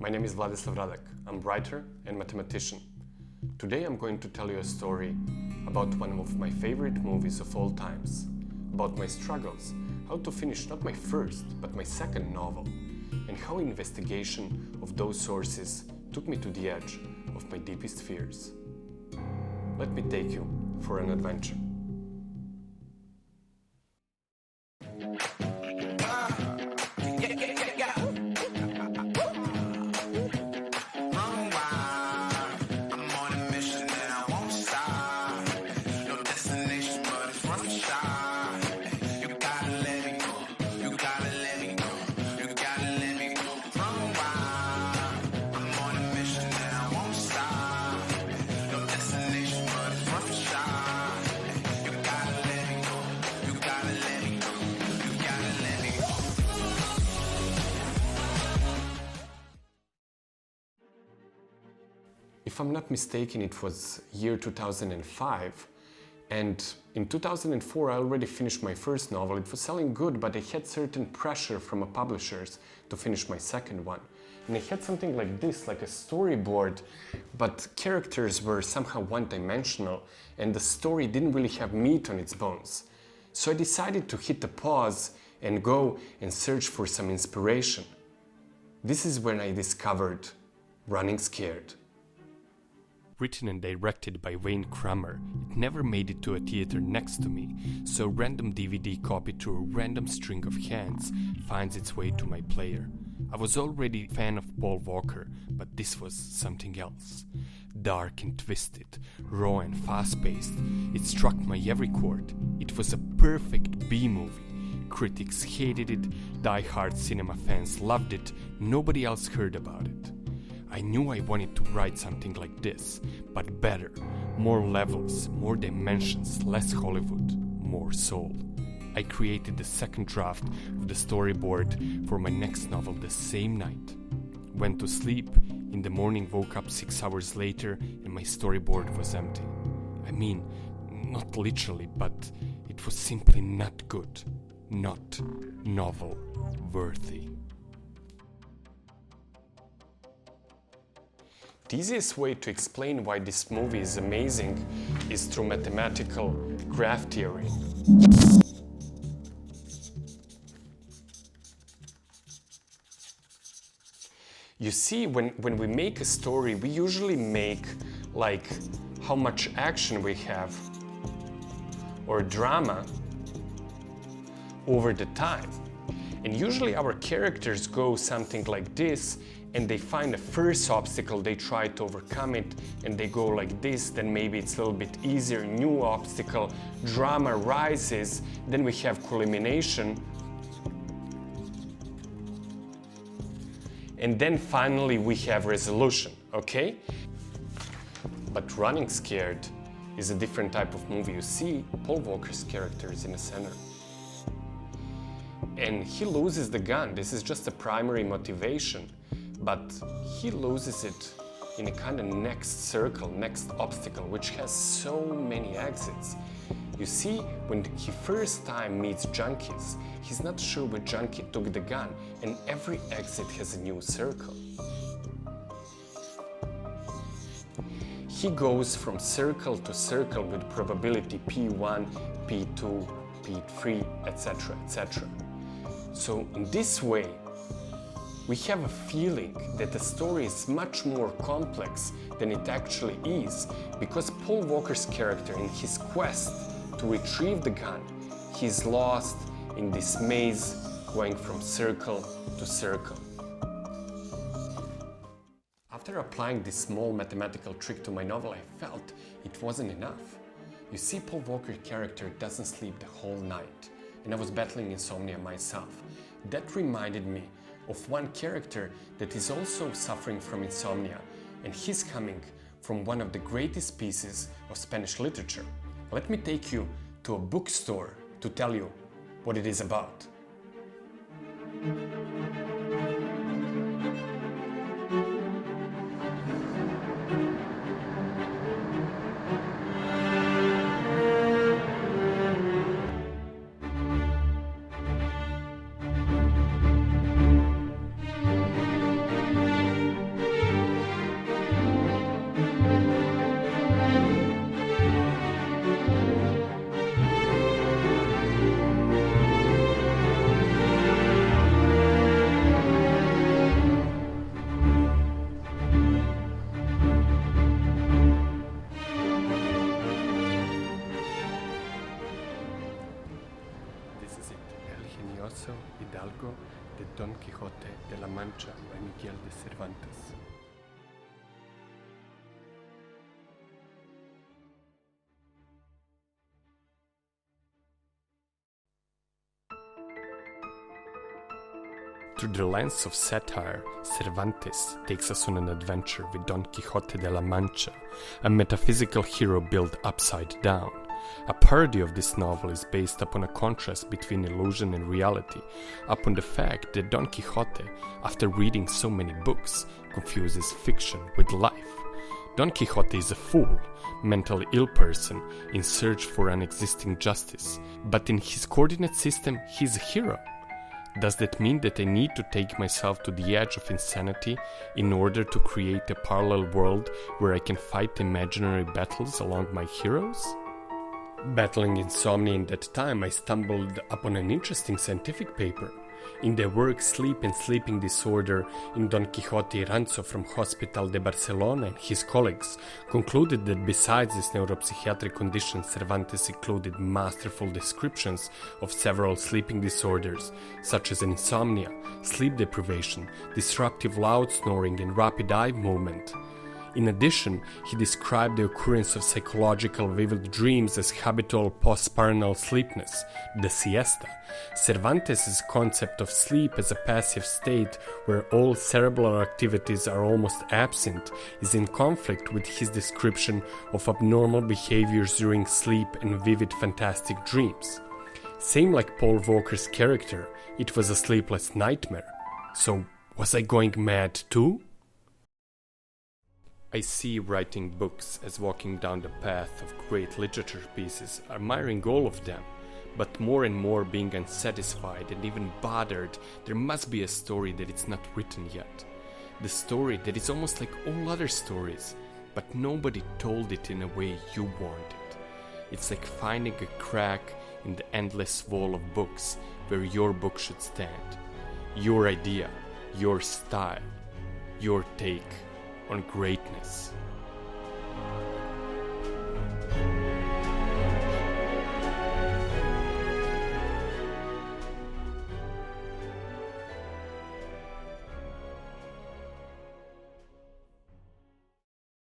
My name is Vladislav Radak. I'm writer and mathematician. Today I'm going to tell you a story about one of my favorite movies of all times, about my struggles, how to finish not my first, but my second novel, and how investigation of those sources took me to the edge of my deepest fears. Let me take you for an adventure. If I'm not mistaken, it was year 2005, and in 2004 I already finished my first novel. It was selling good, but I had certain pressure from publishers to finish my second one. And I had something like this, like a storyboard, but characters were somehow one-dimensional, and the story didn't really have meat on its bones. So I decided to hit the pause and go and search for some inspiration. This is when I discovered Running Scared. Written and directed by Wayne Crammer, it never made it to a theater next to me, so a random DVD copy through a random string of hands finds its way to my player. I was already a fan of Paul Walker, but this was something else. Dark and twisted, raw and fast-paced, it struck my every chord. It was a perfect B-movie. Critics hated it, die-hard cinema fans loved it, nobody else heard about it. I knew I wanted to write something like this, but better, more levels, more dimensions, less Hollywood, more soul. I created the second draft of the storyboard for my next novel the same night. Went to sleep, in the morning woke up 6 hours later and my storyboard was empty. I mean, not literally, but it was simply not good, not novel worthy. The easiest way to explain why this movie is amazing is through mathematical graph theory. You see, when we make a story, we usually make like how much action we have or drama over the time. And usually our characters go something like this, and they find the first obstacle, they try to overcome it, and they go like this, then maybe it's a little bit easier, new obstacle, drama rises, then we have culmination, and then finally we have resolution, okay? But Running Scared is a different type of movie. You see, Paul Walker's character is in the center. And he loses the gun. This is just a primary motivation, but he loses it in a kind of next circle, next obstacle, which has so many exits. You see, when he first time meets junkies, he's not sure which junkie took the gun, and every exit has a new circle. He goes from circle to circle with probability P1, P2, P3, etc., etc. So in this way, we have a feeling that the story is much more complex than it actually is, because Paul Walker's character, in his quest to retrieve the gun, he's lost in this maze going from circle to circle. After applying this small mathematical trick to my novel, I felt it wasn't enough. You see, Paul Walker's character doesn't sleep the whole night, and I was battling insomnia myself. That reminded me of one character that is also suffering from insomnia, and he's coming from one of the greatest pieces of Spanish literature. Let me take you to a bookstore to tell you what it is about. Alfonso Hidalgo de Don Quixote de la Mancha by Miguel de Cervantes. Through the lens of satire, Cervantes takes us on an adventure with Don Quixote de la Mancha, a metaphysical hero built upside down. A parody of this novel is based upon a contrast between illusion and reality, upon the fact that Don Quixote, after reading so many books, confuses fiction with life. Don Quixote is a fool, mentally ill person in search for unexisting justice, but in his coordinate system he's a hero. Does that mean that I need to take myself to the edge of insanity in order to create a parallel world where I can fight imaginary battles along my heroes? Battling insomnia in that time, I stumbled upon an interesting scientific paper. In their work Sleep and Sleeping Disorder, in Don Quixote Ranzo from Hospital de Barcelona and his colleagues concluded that besides this neuropsychiatric condition, Cervantes included masterful descriptions of several sleeping disorders, such as insomnia, sleep deprivation, disruptive loud snoring and rapid eye movement. In addition, he described the occurrence of psychological vivid dreams as habitual postparnal sleepiness, the siesta. Cervantes' concept of sleep as a passive state where all cerebral activities are almost absent is in conflict with his description of abnormal behaviors during sleep and vivid fantastic dreams. Same like Paul Walker's character, it was a sleepless nightmare. So, was I going mad too? I see writing books as walking down the path of great literature pieces, admiring all of them, but more and more being unsatisfied and even bothered. There must be a story that is not written yet. The story that is almost like all other stories, but nobody told it in a way you want it. It's like finding a crack in the endless wall of books where your book should stand. Your idea, your style, your take on greatness.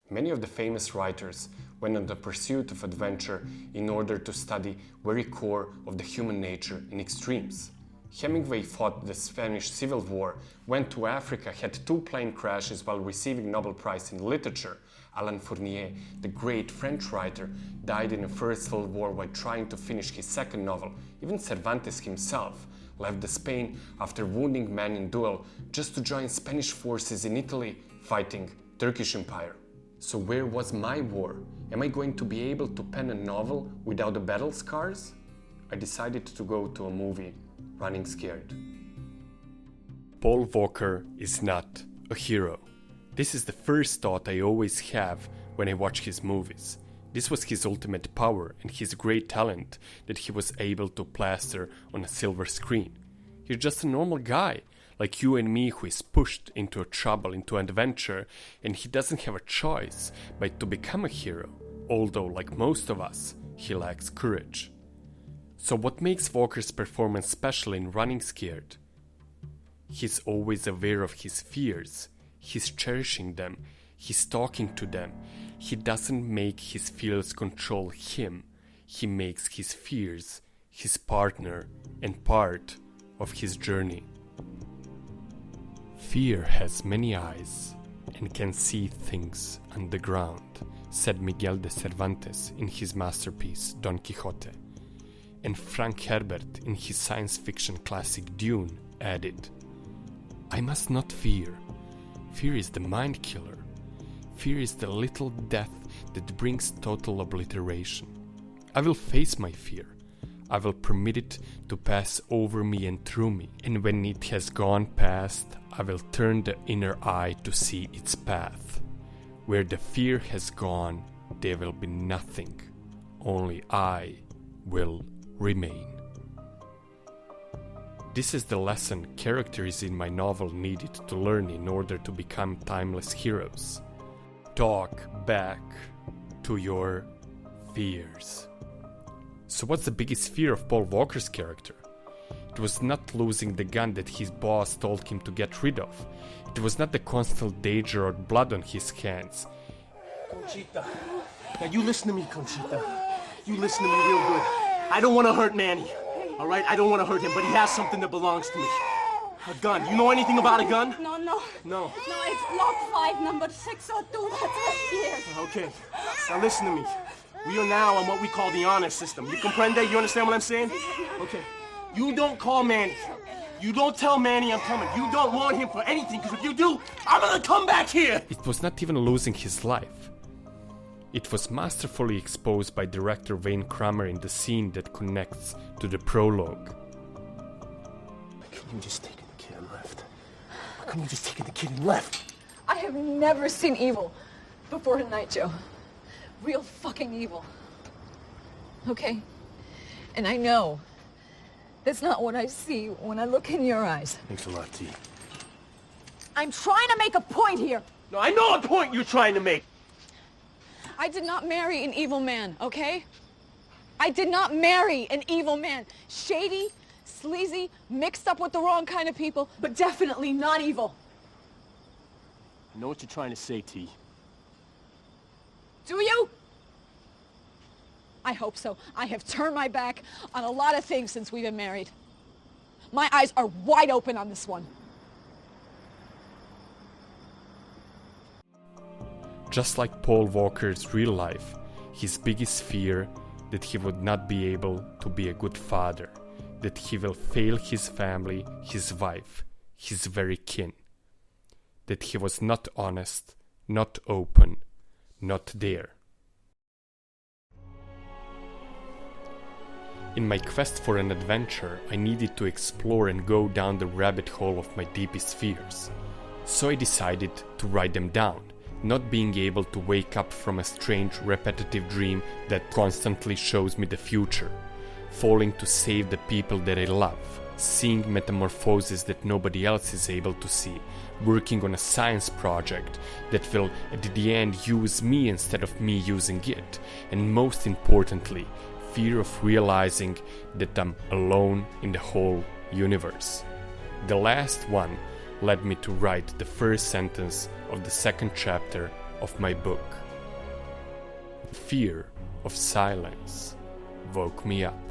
Many of the famous writers went on the pursuit of adventure in order to study very core of the human nature in extremes. Hemingway fought the Spanish Civil War, went to Africa, had 2 plane crashes while receiving Nobel Prize in Literature. Alain Fournier, the great French writer, died in the First World War while trying to finish his second novel. Even Cervantes himself left Spain after wounding men in duel just to join Spanish forces in Italy fighting Turkish Empire. So where was my war? Am I going to be able to pen a novel without the battle scars? I decided to go to a movie, Running Scared. Paul Walker is not a hero. This is the first thought I always have when I watch his movies. This was his ultimate power and his great talent that he was able to plaster on a silver screen. He's just a normal guy, like you and me, who is pushed into trouble, into adventure, and he doesn't have a choice but to become a hero, although, like most of us, he lacks courage. So what makes Walker's performance special in Running Scared? He's always aware of his fears, he's cherishing them, he's talking to them. He doesn't make his fears control him, he makes his fears his partner and part of his journey. Fear has many eyes and can see things underground, said Miguel de Cervantes in his masterpiece Don Quixote. And Frank Herbert in his science fiction classic Dune added, I must not fear. Fear is the mind killer. Fear is the little death that brings total obliteration. I will face my fear. I will permit it to pass over me and through me, and when it has gone past, I will turn the inner eye to see its path. Where the fear has gone, there will be nothing. Only I will remain. This is the lesson characters in my novel needed to learn in order to become timeless heroes. Talk back to your fears. So what's the biggest fear of Paul Walker's character? It was not losing the gun that his boss told him to get rid of. It was not the constant danger or blood on his hands. Conchita. Now you listen to me, Conchita. You listen to me real good. I don't want to hurt Manny. All right? I don't want to hurt him, but he has something that belongs to me. A gun. You know anything about a gun? No. No. No, it's block 5, number 602. That's right here. Okay. Now listen to me. We are now on what we call the honor system. You comprende? You understand what I'm saying? Okay. You don't call Manny. You don't tell Manny I'm coming. You don't want him for anything, because if you do, I'm gonna come back here! It was not even losing his life. It was masterfully exposed by director Wayne Crammer in the scene that connects to the prologue. Why couldn't you just taken the kid and left? Why couldn't you just taken the kid and left? I have never seen evil before tonight, Joe. Real fucking evil. Okay? And I know that's not what I see when I look in your eyes. Thanks a lot, T. I'm trying to make a point here. No, I know a point you're trying to make. I did not marry an evil man, okay? I did not marry an evil man. Shady, sleazy, mixed up with the wrong kind of people, but definitely not evil. I know what you're trying to say, T. Do you? I hope so. I have turned my back on a lot of things since we've been married. My eyes are wide open on this one. Just like Paul Walker's real life, his biggest fear that he would not be able to be a good father, that he will fail his family, his wife, his very kin, that he was not honest, not open, not there. In my quest for an adventure, I needed to explore and go down the rabbit hole of my deepest fears. So I decided to write them down, not being able to wake up from a strange repetitive dream that constantly shows me the future, falling to save the people that I love, seeing metamorphoses that nobody else is able to see, working on a science project that will at the end use me instead of me using it, and most importantly, fear of realizing that I'm alone in the whole universe. The last one led me to write the first sentence of the second chapter of my book. Fear of silence woke me up.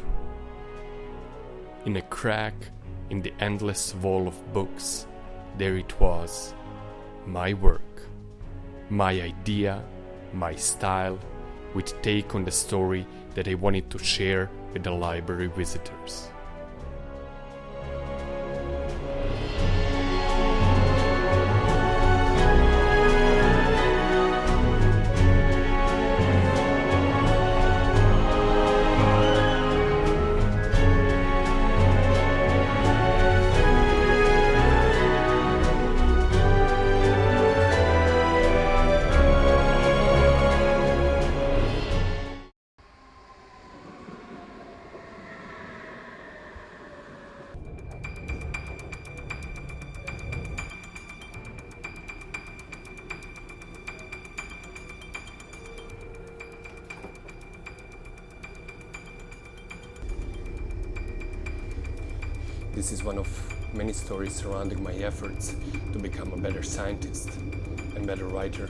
In a crack in the endless wall of books, there it was, my work, my idea, my style, with take on the story that I wanted to share with the library visitors. This is one of many stories surrounding my efforts to become a better scientist and better writer.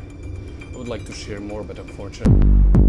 I would like to share more, but unfortunately